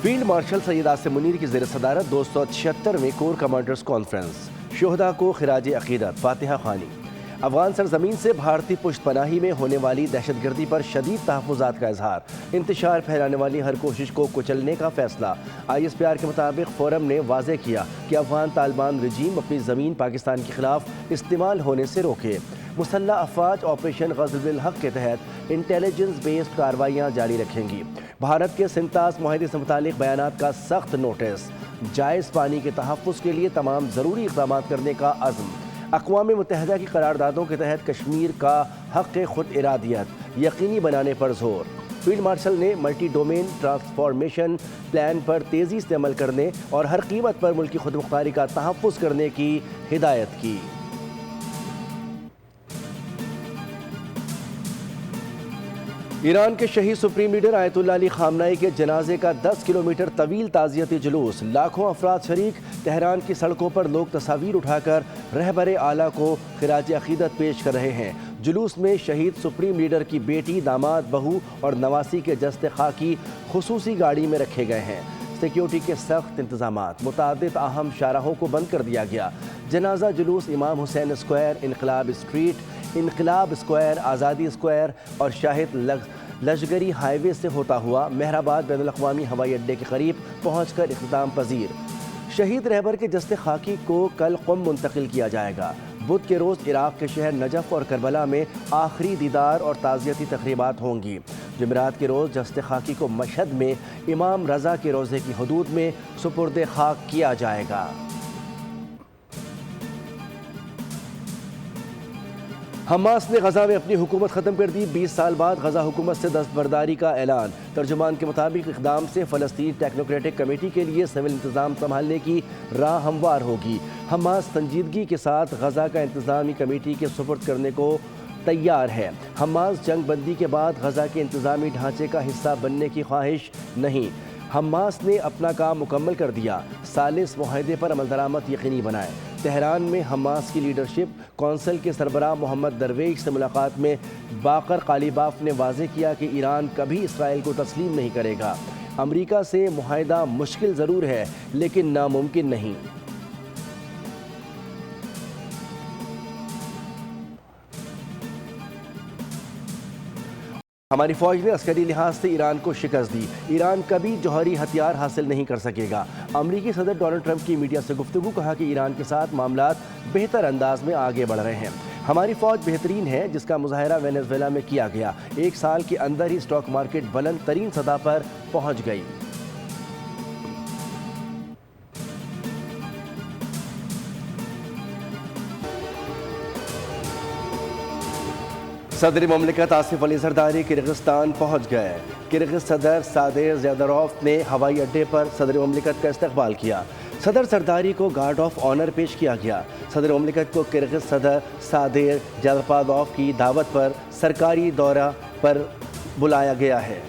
Field marshal سید آصم منیر کی زیر صدارت 276ویں کور کمانڈرز کانفرنس، شہداء کو خراج عقیدت، فاتحہ خوانی۔ افغان سرزمین سے بھارتی پشت پناہی میں ہونے والی دہشت گردی پر شدید تحفظات کا اظہار، انتشار پھیلانے والی ہر کوشش کو کچلنے کا فیصلہ۔ ISPR کے مطابق فورم نے واضح کیا کہ افغان طالبان رجیم اپنی زمین پاکستان کے خلاف استعمال ہونے سے روکے۔ مسلح افواج آپریشن غزل الحق کے تحت انٹیلیجنس بیسڈ کارروائیاں جاری رکھیں گی۔ بھارت کے سنتاس معاہدے سے متعلق بیانات کا سخت نوٹس، جائز پانی کے تحفظ کے لیے تمام ضروری اقدامات کرنے کا عزم۔ اقوام متحدہ کی قراردادوں کے تحت کشمیر کا حق خود ارادیت یقینی بنانے پر زور۔ فیلڈ مارشل نے ملٹی ڈومین ٹرانسفارمیشن پلان پر تیزی سے عمل کرنے اور ہر قیمت پر ملکی خود مختاری کا تحفظ کرنے کی ہدایت کی۔ ایران کے شہید سپریم لیڈر آیت اللہ علی خامنائی کے جنازے کا 10 کلومیٹر طویل تعزیتی جلوس، لاکھوں افراد شریک۔ تہران کی سڑکوں پر لوگ تصاویر اٹھا کر رہبر اعلیٰ کو خراج عقیدت پیش کر رہے ہیں۔ جلوس میں شہید سپریم لیڈر کی بیٹی، داماد، بہو اور نواسی کے جسد خاکی خصوصی گاڑی میں رکھے گئے ہیں۔ سیکیورٹی کے سخت انتظامات، متعدد اہم شاہراہوں کو بند کر دیا گیا۔ جنازہ جلوس امام حسین اسکوائر، انقلاب اسٹریٹ، انقلاب اسکوائر، آزادی اسکوائر اور شاہد لشگری ہائی وے سے ہوتا ہوا مہرآباد بین الاقوامی ہوائی اڈے کے قریب پہنچ کر اختتام پذیر۔ شہید رہبر کے جسد خاکی کو کل قم منتقل کیا جائے گا۔ بدھ کے روز عراق کے شہر نجف اور کربلا میں آخری دیدار اور تعزیتی تقریبات ہوں گی۔ جمعرات کے روز جسد خاکی کو مشہد میں امام رضا کے روضے کی حدود میں سپرد خاک کیا جائے گا۔ حماس نے غزہ میں اپنی حکومت ختم کر دی، 20 سال بعد غزہ حکومت سے دستبرداری کا اعلان۔ ترجمان کے مطابق اقدام سے فلسطین ٹیکنوکریٹک کمیٹی کے لیے سول انتظام سنبھالنے کی راہ ہموار ہوگی۔ حماس سنجیدگی کے ساتھ غزہ کا انتظامی کمیٹی کے سپرد کرنے کو تیار ہے۔ حماس جنگ بندی کے بعد غزہ کے انتظامی ڈھانچے کا حصہ بننے کی خواہش نہیں۔ حماس نے اپنا کام مکمل کر دیا، ثالث معاہدے پر عمل درآمد یقینی بنائے۔ تہران میں حماس کی لیڈرشپ کونسل کے سربراہ محمد درویش سے ملاقات میں باقر قالیباف نے واضح کیا کہ ایران کبھی اسرائیل کو تسلیم نہیں کرے گا۔ امریکہ سے معاہدہ مشکل ضرور ہے لیکن ناممکن نہیں۔ ہماری فوج نے عسکری لحاظ سے ایران کو شکست دی، ایران کبھی جوہری ہتھیار حاصل نہیں کر سکے گا۔ امریکی صدر ڈونلڈ ٹرمپ کی میڈیا سے گفتگو، کہا کہ ایران کے ساتھ معاملات بہتر انداز میں آگے بڑھ رہے ہیں۔ ہماری فوج بہترین ہے جس کا مظاہرہ وینزویلا میں کیا گیا، 1 سال کے اندر ہی اسٹاک مارکیٹ بلند ترین سطح پر پہنچ گئی۔ صدر مملکت آصف علی زرداری کرغزستان پہنچ گئے۔ کرغز صدر سادر زیدروف نے ہوائی اڈے پر صدر مملکت کا استقبال کیا۔ صدر زرداری کو گارڈ آف آنر پیش کیا گیا۔ صدر مملکت کو کرغز صدر سادر جلپادوف کی دعوت پر سرکاری دورہ پر بلایا گیا ہے۔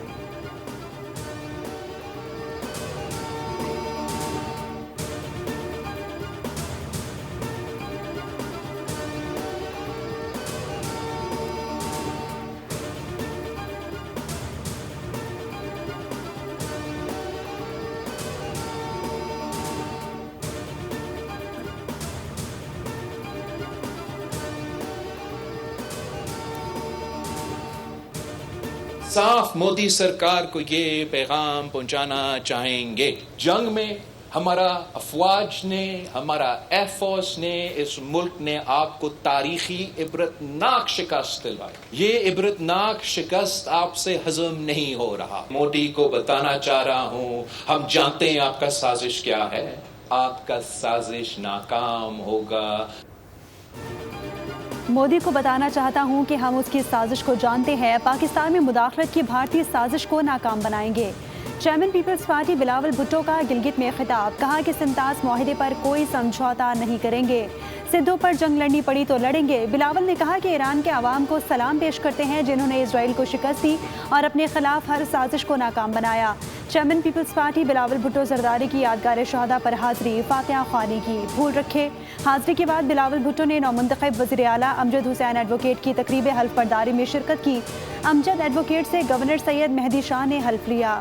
صاف مودی سرکار کو یہ پیغام پہنچانا چاہیں گے، جنگ میں ہمارا افواج نے، ہمارا ایئر فورس نے، اس ملک نے آپ کو تاریخی عبرتناک شکست دلوائی۔ یہ عبرتناک شکست آپ سے ہضم نہیں ہو رہا۔ مودی کو بتانا چاہ رہا ہوں، ہم جانتے ہیں آپ کا سازش کیا ہے، آپ کا سازش ناکام ہوگا۔ مودی کو بتانا چاہتا ہوں کہ ہم اس کی سازش کو جانتے ہیں، پاکستان میں مداخلت کی بھارتی سازش کو ناکام بنائیں گے۔ چیئرمین پیپلز پارٹی بلاول بھٹو کا گلگت میں خطاب، کہا کہ سنتاس معاہدے پر کوئی سمجھوتا نہیں کریں گے، سدھو پر جنگ لڑنی پڑی تو لڑیں گے۔ بلاول نے کہا کہ ایران کے عوام کو سلام پیش کرتے ہیں جنہوں نے اسرائیل کو شکست دی اور اپنے خلاف ہر سازش کو ناکام بنایا۔ چیئرمین پیپلز پارٹی بلاول بھٹو زرداری کی یادگار شہداء پر حاضری، فاتحہ خوانی کی۔ پھول رکھے۔ حاضری کے بعد بلاول بھٹو نے نومنتخب وزیر اعلیٰ امجد حسین ایڈوکیٹ کی تقریب حلف برداری میں شرکت کی۔ امجد ایڈوکیٹ سے گورنر سید مہدی شاہ نے حلف لیا۔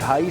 2.5